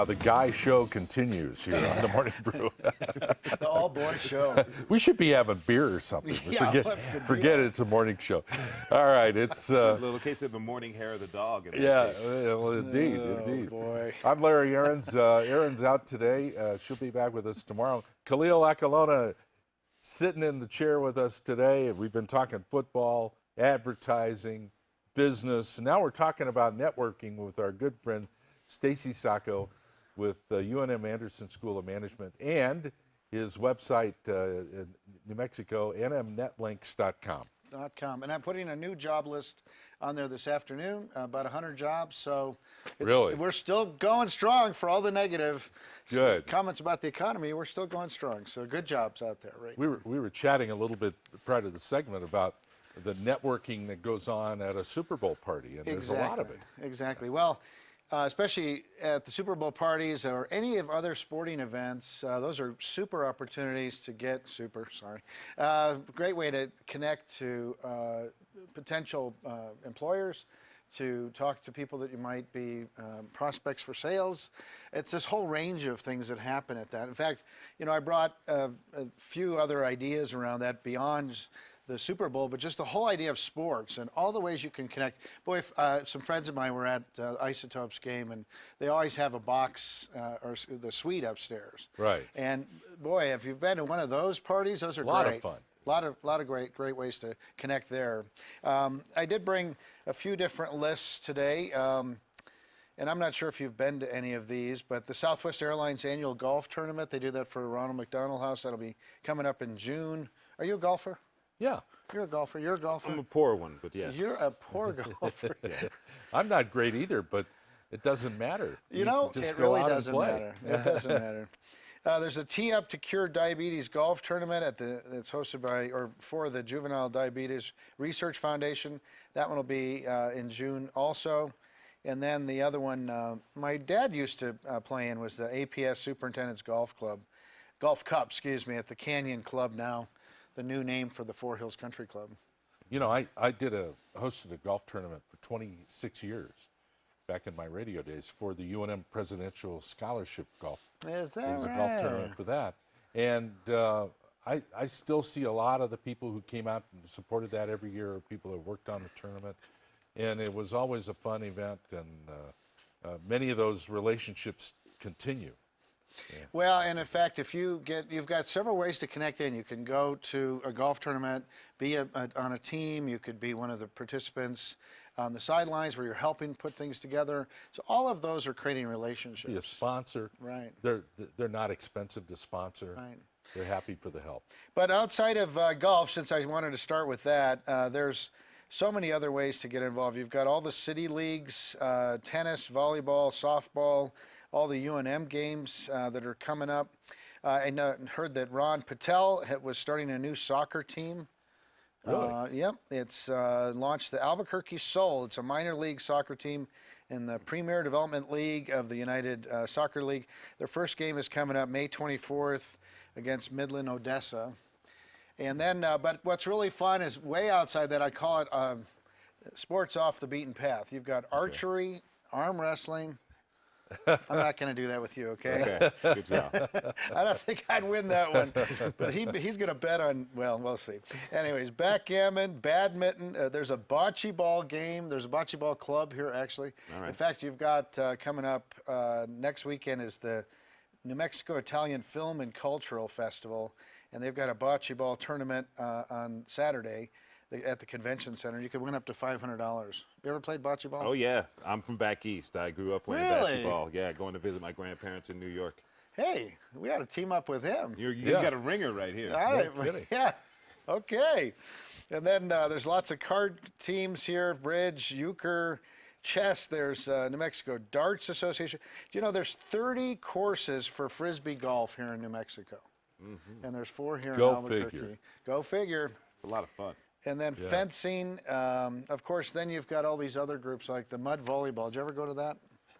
The guy show continues here on the Morning Brew. The all-boy show. We should be having beer or something. Yeah, what's the forget deal? it's a morning show. All right, it's... A little case of the morning hair of the dog. yeah, well, indeed, Oh, indeed. boy. I'm Larry Aarons. Aaron's out today. She'll be back with us tomorrow. Khalil Akalona sitting in the chair with us today. We've been talking football, advertising, business. Now we're talking about networking with our good friend Stacy Sacco with UNM Anderson School of Management and his website in New Mexico, nmnetlinks.com. And I'm putting a new job list on there this afternoon, about 100 jobs. So Really? we're still going strong for all the negative Good. comments about the economy. We're still going strong. So good jobs out there right now. We were chatting a little bit prior to the segment about the networking that goes on at a Super Bowl party, and there's a lot of it. Exactly. Well, especially at the Super Bowl parties or any of other sporting events, those are super opportunities to get great way to connect to potential employers, to talk to people that you might be prospects for sales. It's this whole range of things that happen at that. In fact, I brought a few other ideas around that beyond the Super Bowl, but just the whole idea of sports and all the ways you can connect. Boy, some friends of mine were at Isotopes game, and they always have a box or the suite upstairs. Right. And boy, if you've been to one of those parties, those are great. A lot of fun. A lot of great ways to connect there. I did bring a few different lists today. And I'm not sure if you've been to any of these, but the Southwest Airlines annual golf tournament, they do that for Ronald McDonald House. That'll be coming up in June. Are you a golfer? Yeah. You're a golfer. You're a golfer. I'm a poor one, but yes. You're a poor golfer. I'm not great either, but it doesn't matter. Just it go really out and doesn't play. matter. It doesn't matter. There's a Tee Up to Cure Diabetes golf tournament that's hosted by or for the Juvenile Diabetes Research Foundation. That one will be in June also. And then the other one my dad used to play in was the APS Superintendent's Golf Cup, at the Canyon Club now. The new name for the Four Hills Country Club. I hosted a golf tournament for 26 years back in my radio days for the UNM Presidential Scholarship Golf. Is that There was right? a golf tournament for that. And I still see a lot of the people who came out and supported that every year, or people who worked on the tournament. And it was always a fun event, and many of those relationships continue. Yeah. Well, and in fact, if you've got several ways to connect in. You can go to a golf tournament, be on a team. You could be one of the participants on the sidelines where you're helping put things together. So all of those are creating relationships. Be a sponsor. Right. They're not expensive to sponsor. Right. They're happy for the help. But outside of golf, since I wanted to start with that, there's so many other ways to get involved. You've got all the city leagues, tennis, volleyball, softball, all the UNM games that are coming up. I heard that Ron Patel was starting a new soccer team. Really? Yep. It's launched the Albuquerque Soul. It's a minor league soccer team in the Premier Development League of the United Soccer League. Their first game is coming up May 24th against Midland, Odessa. And then, but what's really fun is way outside that. I call it sports off the beaten path. You've got archery, arm wrestling. I'm not going to do that with you, okay? Okay, good job. I don't think I'd win that one, but he's going to bet on, well, we'll see. Anyways, backgammon, badminton, there's a bocce ball game. There's a bocce ball club here, actually. All right. In fact, you've got coming up next weekend is the New Mexico Italian Film and Cultural Festival, and they've got a bocce ball tournament on Saturday at the convention center. You could win up to $500. You ever played bocce ball? Oh, yeah. I'm from back east. I grew up playing Really? basketball. Yeah, going to visit my grandparents in New York. Hey, we ought to team up with him. You Yeah. got a ringer right here. All right. kidding. Yeah. Okay. And then there's lots of card teams here, bridge, euchre, chess. There's New Mexico Darts Association. Do you know there's 30 courses for Frisbee golf here in New Mexico? Mm-hmm. And there's 4 here Go in Albuquerque. figure. Go figure. It's a lot of fun. And then fencing. Of course, then you've got all these other groups like the mud volleyball. Did you ever go to that?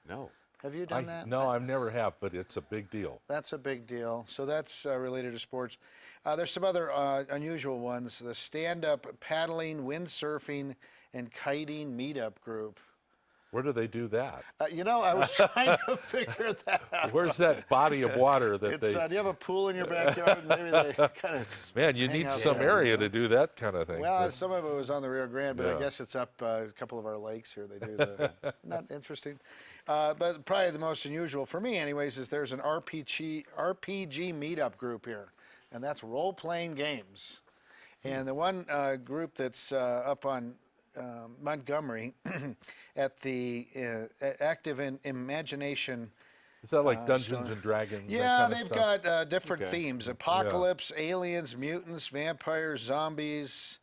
No. Have you done that? No, I've never have, but it's a big deal. That's a big deal. So that's related to sports. There's some other unusual ones. The stand-up paddling, windsurfing, and kiting meetup group. Where do they do that? I was trying to figure that out. Where's that body of water that It's, they? do you have a pool in your backyard? Maybe they kind of. Man, you need some area to do that kind of thing. Well, some of it was on the Rio Grande, but Yeah. I guess it's up a couple of our lakes here. They do the. Not interesting, but probably the most unusual for me, anyways, is there's an RPG meetup group here, and that's role-playing games. And the one group that's up on Montgomery at the Active in Imagination. Is that like Dungeons and Dragons? that Yeah, kind of they've stuff? got different Okay. themes: apocalypse, aliens, mutants, vampires, zombies.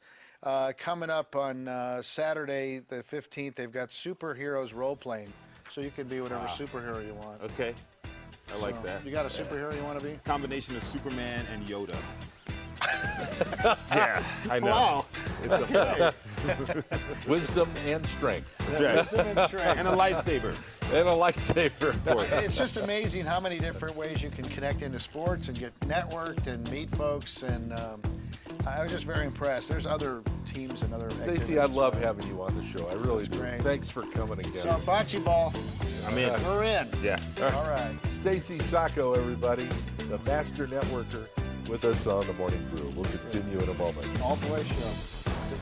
Coming up on Saturday, the 15th, they've got superheroes role-playing, so you can be whatever superhero you want. Okay. I like So, that. You got a superhero you want to be? Combination of Superman and Yoda. Yeah, I know. Wow. It's a Wisdom and strength, Wisdom and strength. and a lightsaber. and a lightsaber. It's just amazing how many different ways you can connect into sports and get networked and meet folks. And I was just very impressed. There's other teams and other Stacey, I activities, love but- having you on the show. I really do. great. Thanks for coming again. So, bocce ball, I'm in. we're in. Yes. All right. Stacey Sacco, everybody, the master networker, with us on the Morning Brew. We'll continue in a moment. All boys show.